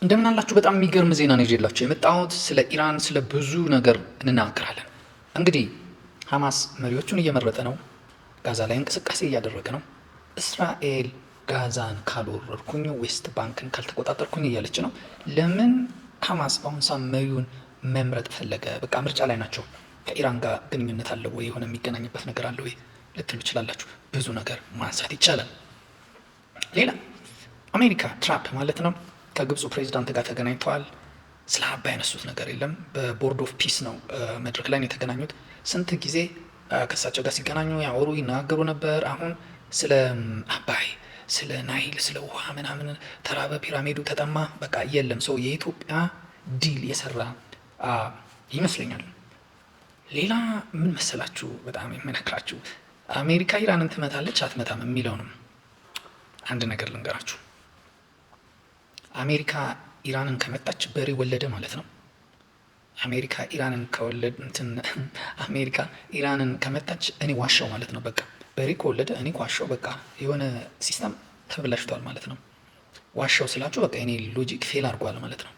እንደምን አላችሁ? በጣም የሚገርም ዜና ነው ይዤላችሁ የመጣሁት። ስለ ኢራን ስለ ብዙ ነገር እንናገራለን። እንግዲህ ሐማስ መሪዎቹን እየመረጠ ነው። ጋዛ ላይ እንቅስቃሴ እያደረገ ነው። እስራኤል ጋዛን ካልወረርኩኝ ዌስት ባንክን ካልተቆጣጠርኩኝ እያለች ነው። ለምን ሐማስ በአሁኑ ሰዓት መሪውን መምረጥ ፈለገ? በቃ ምርጫ ላይ ናቸው። ከኢራን ጋር ግንኙነት አለው ወይ? የሆነ የሚገናኝበት ነገር አለ ወይ ልትሉ ይችላላችሁ። ብዙ ነገር ማንሳት ይቻላል። ሌላ አሜሪካ ትራምፕ ማለት ነው ከግብፁ ፕሬዚዳንት ጋር ተገናኝተዋል። ስለ አባይ ያነሱት ነገር የለም። በቦርድ ኦፍ ፒስ ነው መድረክ ላይ ነው የተገናኙት። ስንት ጊዜ ከእሳቸው ጋር ሲገናኙ ያወሩ ይናገሩ ነበር። አሁን ስለ አባይ፣ ስለ ናይል፣ ስለ ውሃ ምናምን ተራበ፣ ፒራሚዱ ተጠማ፣ በቃ የለም። ሰው የኢትዮጵያ ዲል የሰራ ይመስለኛል። ሌላ ምን መሰላችሁ? በጣም የምነግራችሁ አሜሪካ ኢራንን ትመታለች አትመታም የሚለው ነው። አንድ ነገር ልንገራችሁ። አሜሪካ ኢራንን ከመጣች በሬ ወለደ ማለት ነው። አሜሪካ ኢራንን ከመጣች እኔ ዋሻው ማለት ነው። በቃ በሬ ከወለደ እኔ ዋሻው፣ በቃ የሆነ ሲስተም ተብላሽቷል ማለት ነው። ዋሻው ስላችሁ በቃ እኔ ሎጂክ ፌል አድርጓል ማለት ነው።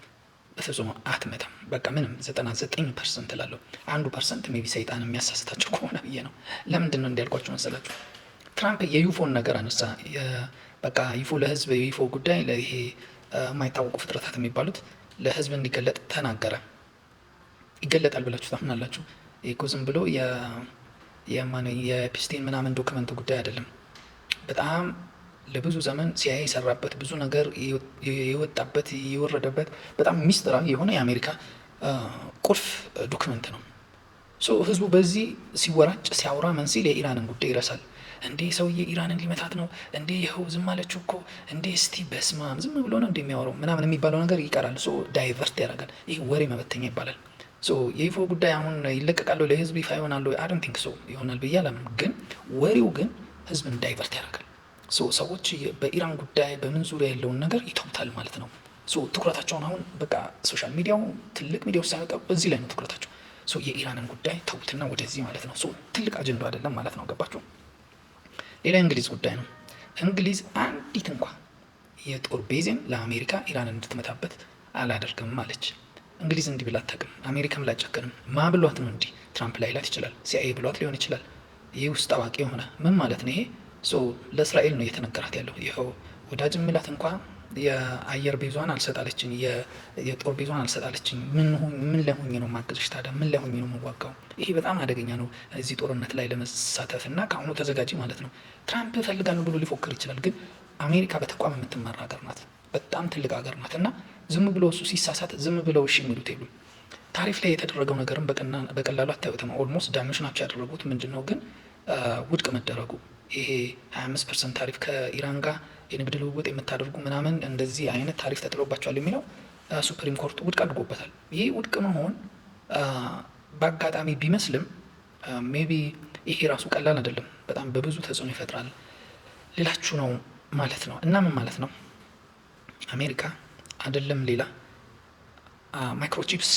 በፍጹም አትመጣም። በቃ ምንም 99% ላለው 1% ሜቢ ሰይጣን የሚያሳስታቸው ከሆነ ብዬ ነው። ለምንድን ነው እንዲያልኳቸው መሰላችሁ? ትራምፕ የዩፎን ነገር አነሳ። በቃ ዩፎ ለህዝብ የዩፎ ጉዳይ ይሄ የማይታወቁ ፍጥረታት የሚባሉት ለህዝብ እንዲገለጥ ተናገረ። ይገለጣል ብላችሁ ታምናላችሁ? ይህ እኮ ዝም ብሎ የኤፕስቲን ምናምን ዶክመንት ጉዳይ አይደለም። በጣም ለብዙ ዘመን ሲአይኤ የሰራበት ብዙ ነገር የወጣበት የወረደበት በጣም ሚስጥራዊ የሆነ የአሜሪካ ቁልፍ ዶክመንት ነው። ህዝቡ በዚህ ሲወራጭ ሲያወራ ምን ሲል የኢራንን ጉዳይ ይረሳል። እንዴ ሰውዬ ኢራንን ሊመታት ነው እንዴ? ይኸው ዝም አለችው እኮ እንዴ? እስቲ በስማም ዝም ብሎ ነው እንደሚያወራው ምናምን የሚባለው ነገር ይቀራል። ዳይቨርት ያደርጋል። ይህ ወሬ መበተኛ ይባላል። የኢፎ ጉዳይ አሁን ይለቀቃሉ ለህዝብ ይፋ ይሆናሉ? አይ ዶንት ቲንክ ይሆናል ብዬ አላምንም። ግን ወሬው ግን ህዝብን ዳይቨርት ያደርጋል። ሰዎች በኢራን ጉዳይ በምን ዙሪያ ያለውን ነገር ይተውታል ማለት ነው። ትኩረታቸውን አሁን በቃ ሶሻል ሚዲያው ትልቅ ሚዲያው ሳይወጣ በዚህ ላይ ነው ትኩረታቸው። የኢራንን ጉዳይ ተውትና ወደዚህ ማለት ነው። ትልቅ አጀንዳ አይደለም ማለት ነው። ገባችሁ? ሌላ የእንግሊዝ ጉዳይ ነው። እንግሊዝ አንዲት እንኳ የጦር ቤዜን ለአሜሪካ ኢራን እንድትመታበት አላደርግም አለች። እንግሊዝ እንዲህ ብላ አታውቅም። አሜሪካም ላጨከንም ማ ብሏት ነው እንዲህ? ትራምፕ ላይ ላት ይችላል፣ ሲአይኤ ብሏት ሊሆን ይችላል። ይህ ውስጥ አዋቂ የሆነ ምን ማለት ነው ይሄ? ለእስራኤል ነው እየተነገራት ያለው። ይኸው ወዳጅ ምላት እንኳ የአየር ቤዟን አልሰጣለችኝ፣ የጦር ቤዟን አልሰጣለችኝ። ምን ለሆኝ ነው ማገዝሽ ታዲያ? ምን ለሆኝ ነው መዋጋው? ይሄ በጣም አደገኛ ነው እዚህ ጦርነት ላይ ለመሳተፍ እና ከአሁኑ ተዘጋጂ ማለት ነው። ትራምፕ እፈልጋለሁ ብሎ ሊፎክር ይችላል፣ ግን አሜሪካ በተቋም የምትመራ ሀገር ናት። በጣም ትልቅ ሀገር ናት እና ዝም ብሎ እሱ ሲሳሳት ዝም ብለው እሺ የሚሉት የሉም። ታሪፍ ላይ የተደረገው ነገርም በቀላሉ አታዩትም። ኦልሞስት ዳኞች ናቸው ያደረጉት። ምንድን ነው ግን ውድቅ መደረጉ ይሄ 25% ታሪፍ ከኢራን ጋር የንግድ ልውውጥ የምታደርጉ ምናምን እንደዚህ አይነት ታሪፍ ተጥሎባቸዋል የሚለው ሱፕሪም ኮርት ውድቅ አድርጎበታል። ይህ ውድቅ መሆን በአጋጣሚ ቢመስልም ሜቢ ይሄ ራሱ ቀላል አይደለም። በጣም በብዙ ተጽዕኖ ይፈጥራል ሌላችሁ ነው ማለት ነው። እና ምን ማለት ነው? አሜሪካ አይደለም ሌላ ማይክሮቺፕስ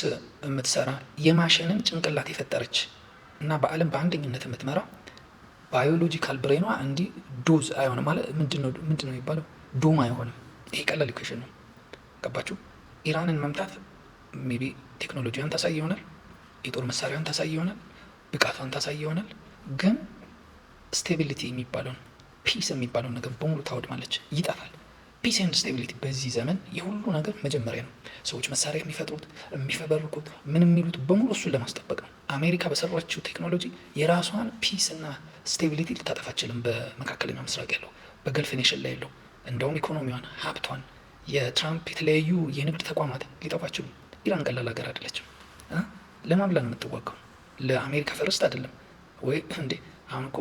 የምትሰራ የማሽንን ጭንቅላት የፈጠረች እና በዓለም በአንደኝነት የምትመራ ባዮሎጂካል ብሬኗ እንዲህ ዶዝ አይሆንም ማለት ምንድን ነው የሚባለው? ዶም አይሆንም። ይሄ ቀላል ኢኩዌሽን ነው። ገባችሁ? ኢራንን መምታት ሜቢ ቴክኖሎጂዋን ታሳይ ይሆናል፣ የጦር መሳሪያዋን ታሳይ ይሆናል፣ ብቃቷን ታሳይ ይሆናል። ግን ስቴቢሊቲ የሚባለውን ፒስ የሚባለውን ነገር በሙሉ ታወድማለች፣ ይጠፋል። ፒስ ኤንድ ስቴቢሊቲ በዚህ ዘመን የሁሉ ነገር መጀመሪያ ነው። ሰዎች መሳሪያ የሚፈጥሩት የሚፈበርኩት ምን የሚሉት በሙሉ እሱን ለማስጠበቅ ነው። አሜሪካ በሰራችው ቴክኖሎጂ የራሷን ፒስ እና ስቴቢሊቲ ልታጠፋ አትችልም። በመካከለኛው ምስራቅ ያለው በገልፍ ኔሽን ላይ ያለው እንደውም ኢኮኖሚዋን፣ ሀብቷን፣ የትራምፕ የተለያዩ የንግድ ተቋማት ሊጠፋ አይችሉም። ኢራን ቀላል ሀገር አይደለችም። ለማን ብላ ነው የምትዋጋው? ለአሜሪካ ፈርስት አይደለም ወይ እንዴ? አሁን እኮ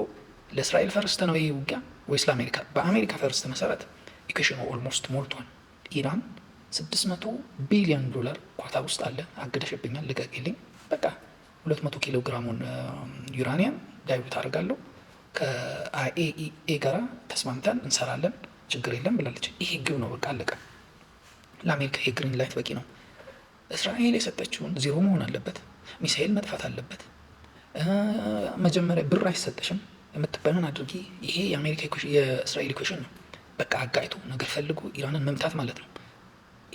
ለእስራኤል ፈርስት ነው ይሄ ውጊያ ወይስ ለአሜሪካ? በአሜሪካ ፈርስት መሰረት ኢኩዌሽኑ ኦልሞስት ሞልቷል። ኢራን $600 ቢሊዮን ኳታ ውስጥ አለ፣ አገደሽብኛል፣ ልቀቅልኝ፣ በቃ 200 ኪሎ ግራሙን ዩራኒየም ዳይሉት አደርጋለሁ ከአይኤኢኤ ጋር ተስማምተን እንሰራለን፣ ችግር የለም ብላለች። ይሄ ግብ ነው፣ በቃ አለቀ። ለአሜሪካ የግሪን ላይት በቂ ነው። እስራኤል የሰጠችውን ዜሮ መሆን አለበት፣ ሚሳኤል መጥፋት አለበት። መጀመሪያ ብር አይሰጠሽም፣ የምትባለውን አድርጊ። ይሄ የአሜሪካ የእስራኤል ኢኩዌሽን ነው። በቃ አጋይቶ ነገር ፈልጎ ኢራንን መምታት ማለት ነው።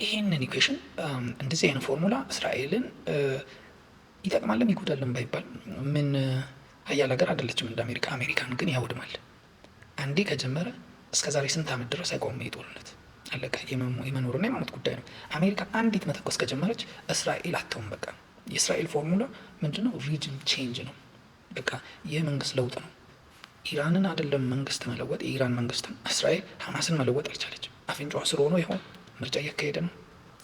ይህንን ኢኩዌሽን እንደዚህ አይነት ፎርሙላ እስራኤልን ይጠቅማለን ይጎዳለን ባይባል ምን ሀያል ሀገር አይደለችም እንደ አሜሪካ። አሜሪካን ግን ያውድማል። አንዴ ከጀመረ እስከ ዛሬ ስንት ዓመት ድረስ አይቆምም የጦርነት አለቀ። የመኖርና የመሞት ጉዳይ ነው። አሜሪካ አንዲት መተኮስ ከጀመረች እስራኤል አተውም። በቃ የእስራኤል ፎርሙላ ምንድነው? ሪጅን ቼንጅ ነው። በቃ የመንግስት ለውጥ ነው። ኢራንን አይደለም መንግስት መለወጥ፣ የኢራን መንግስትን እስራኤል ሀማስን መለወጥ አልቻለችም። አፍንጫዋ ስር ሆኖ ይሆን ምርጫ እያካሄደ ነው፣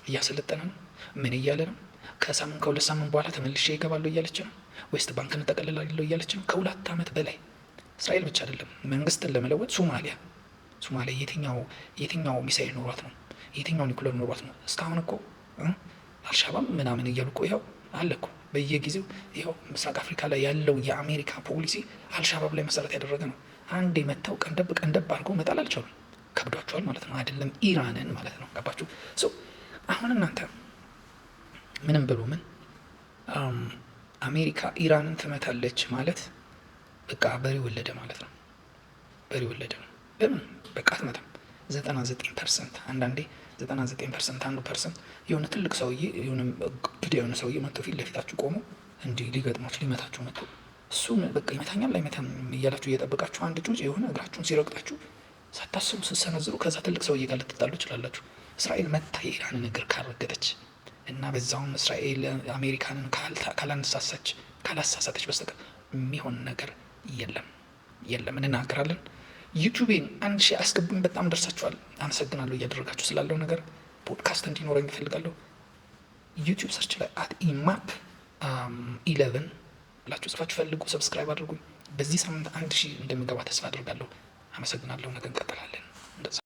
እያሰለጠነ ነው፣ ምን እያለ ነው? ከሳምንት ከሁለት ሳምንት በኋላ ተመልሼ ይገባለሁ እያለች ነው። ዌስት ባንክን እጠቀልላለሁ እያለች ነው። ከ2 ዓመት በላይ እስራኤል ብቻ አይደለም መንግስትን ለመለወጥ ሶማሊያ የትኛው ሚሳኤል ኖሯት ነው? የትኛው ኒኩለር ኖሯት ነው? እስካሁን እኮ አልሻባብ ምናምን እያሉ እኮ ይኸው አለ እኮ በየጊዜው ይኸው ምስራቅ አፍሪካ ላይ ያለው የአሜሪካ ፖሊሲ አልሻባብ ላይ መሰረት ያደረገ ነው። አንዴ መጥተው ቀንደብ አድርገው መጣል አልቻሉም። ከብዷቸዋል ማለት ነው። አይደለም ኢራንን ማለት ነው። ገባችሁ? አሁን እናንተ ምንም ብሎ ምን አሜሪካ ኢራንን ትመታለች ማለት በቃ በሬ ወለደ ማለት ነው። በሬ ወለደ ነው። ለምን በቃ አትመታም። 99% አንዳንዴ 99% 1% የሆነ ትልቅ ሰውዬ የሆነ ግድ የሆነ ሰውዬ መጥቶ ፊት ለፊታችሁ ቆሞ እንዲህ ሊገጥማችሁ ሊመታችሁ መጥቶ እሱን በቃ ይመታኛል ላይመታም እያላችሁ እየጠበቃችሁ አንድ ጩጭ የሆነ እግራችሁን ሲረግጣችሁ ሳታስቡ ስትሰነዝሩ ከዛ ትልቅ ሰውዬ ጋር ልትጣሉ ይችላላችሁ። እስራኤል መታ የኢራንን እግር ካረገጠች እና በዛውም እስራኤል አሜሪካንን ካላሳሳተች በስተቀር የሚሆን ነገር የለም። እንናገራለን። ዩቲዩቤን 1000 አስገቡኝ። በጣም ደርሳችኋል። አመሰግናለሁ እያደረጋችሁ ስላለው ነገር። ፖድካስት እንዲኖረኝ እፈልጋለሁ። ዩቲዩብ ሰርች ላይ ኢማፕ 11 ብላችሁ ጽፋችሁ ፈልጉ። ሰብስክራይብ አድርጉኝ። በዚህ ሳምንት 1000 እንደሚገባ ተስፋ አድርጋለሁ። አመሰግናለሁ። ነገ እንቀጥላለን።